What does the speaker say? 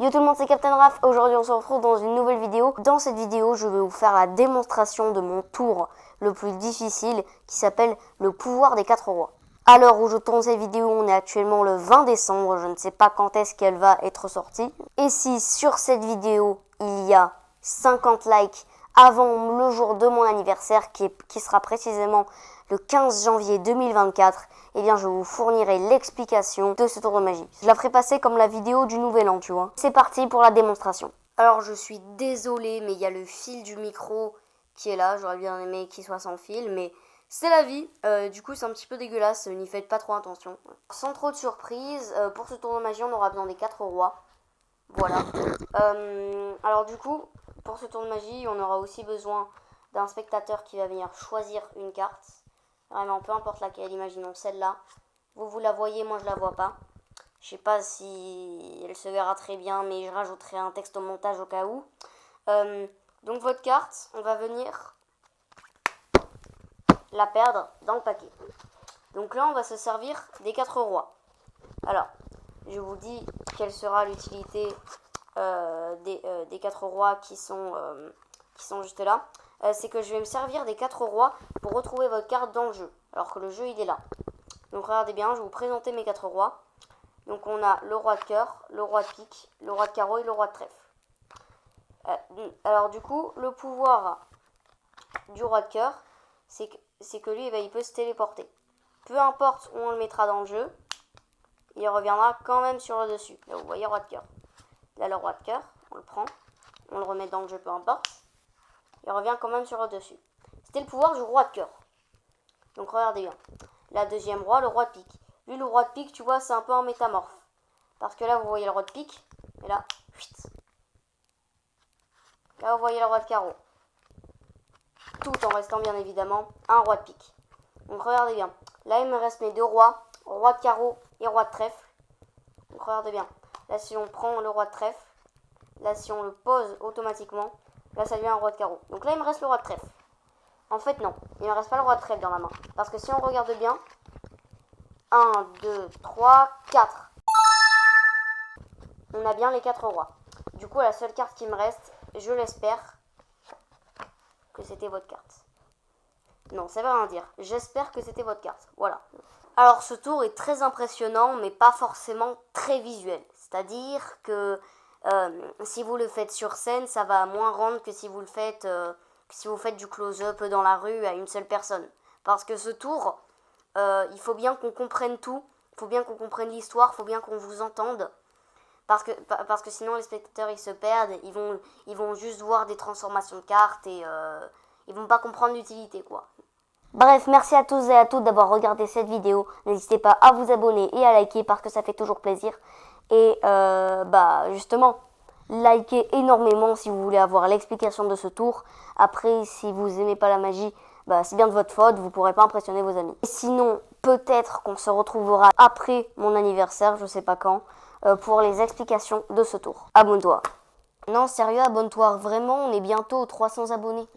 Yo tout le monde, c'est Captain Raph. Aujourd'hui, on se retrouve dans une nouvelle vidéo. Dans cette vidéo, je vais vous faire la démonstration de mon tour le plus difficile qui s'appelle le pouvoir des 4 rois. À l'heure où je tourne cette vidéo, on est actuellement le 20 décembre. Je ne sais pas quand est-ce qu'elle va être sortie. Et si sur cette vidéo, il y a 50 likes avant le jour de mon anniversaire qui sera précisément le 15 janvier 2024, eh bien je vous fournirai l'explication de ce tour de magie. Je la ferai passer comme la vidéo du nouvel an, tu vois. C'est parti pour la démonstration. Alors je suis désolée, mais il y a le fil du micro qui est là. J'aurais bien aimé qu'il soit sans fil, mais c'est la vie. Du coup c'est un petit peu dégueulasse, n'y faites pas trop attention. Sans trop de surprise, pour ce tour de magie on aura besoin des 4 rois. Voilà. Alors du coup, pour ce tour de magie, on aura aussi besoin d'un spectateur qui va venir choisir une carte. Vraiment, peu importe laquelle, imaginons celle-là. Vous la voyez, moi je la vois pas. Je sais pas si elle se verra très bien, mais je rajouterai un texte au montage au cas où. Donc votre carte, on va venir la perdre dans le paquet. Donc là, on va se servir des 4 rois. Alors, je vous dis quelle sera l'utilité des 4 rois qui sont juste là. C'est que je vais me servir des 4 rois pour retrouver votre carte dans le jeu, alors que le jeu il est là. Donc regardez bien, je vais vous présenter mes 4 rois. Donc on a le roi de cœur, le roi de pique, le roi de carreau et le roi de trèfle. Alors du coup, le pouvoir du roi de cœur, c'est que lui, il peut se téléporter. Peu importe où on le mettra dans le jeu, il reviendra quand même sur le dessus. Là vous voyez roi de cœur. Là le roi de cœur, on le prend, on le remet dans le jeu, peu importe. Il revient quand même sur le dessus. C'était le pouvoir du roi de cœur. Donc regardez bien. La deuxième roi, le roi de pique. Lui, le roi de pique, tu vois, c'est un peu un métamorphe. Parce que là, vous voyez le roi de pique. Et là, là, vous voyez le roi de carreau. Tout en restant, bien évidemment, un roi de pique. Donc regardez bien. Là, il me reste mes 2 rois. Roi de carreau et roi de trèfle. Donc regardez bien. Là, si on prend le roi de trèfle. Là, si on le pose automatiquement. Là, ça devient un roi de carreau. Donc là, il me reste le roi de trèfle. En fait, non. Il ne me reste pas le roi de trèfle dans la main. Parce que si on regarde bien, 1, 2, 3, 4. On a bien les 4 rois. Du coup, la seule carte qui me reste, je l'espère, que c'était votre carte. Non, ça veut rien dire. J'espère que c'était votre carte. Voilà. Alors, ce tour est très impressionnant, mais pas forcément très visuel. C'est-à-dire que si vous le faites sur scène, ça va moins rendre que si vous le faites, du close-up dans la rue à une seule personne. Parce que ce tour, il faut bien qu'on comprenne tout, il faut bien qu'on comprenne l'histoire, il faut bien qu'on vous entende. Parce que sinon les spectateurs ils se perdent, ils vont juste voir des transformations de cartes et ils vont pas comprendre l'utilité quoi. Bref, merci à tous et à toutes d'avoir regardé cette vidéo. N'hésitez pas à vous abonner et à liker parce que ça fait toujours plaisir. Et justement, likez énormément si vous voulez avoir l'explication de ce tour. Après, si vous aimez pas la magie, c'est bien de votre faute, vous pourrez pas impressionner vos amis. Et sinon, peut-être qu'on se retrouvera après mon anniversaire, je sais pas quand, pour les explications de ce tour. Abonne-toi. Non, sérieux, abonne-toi. Vraiment, on est bientôt aux 300 abonnés.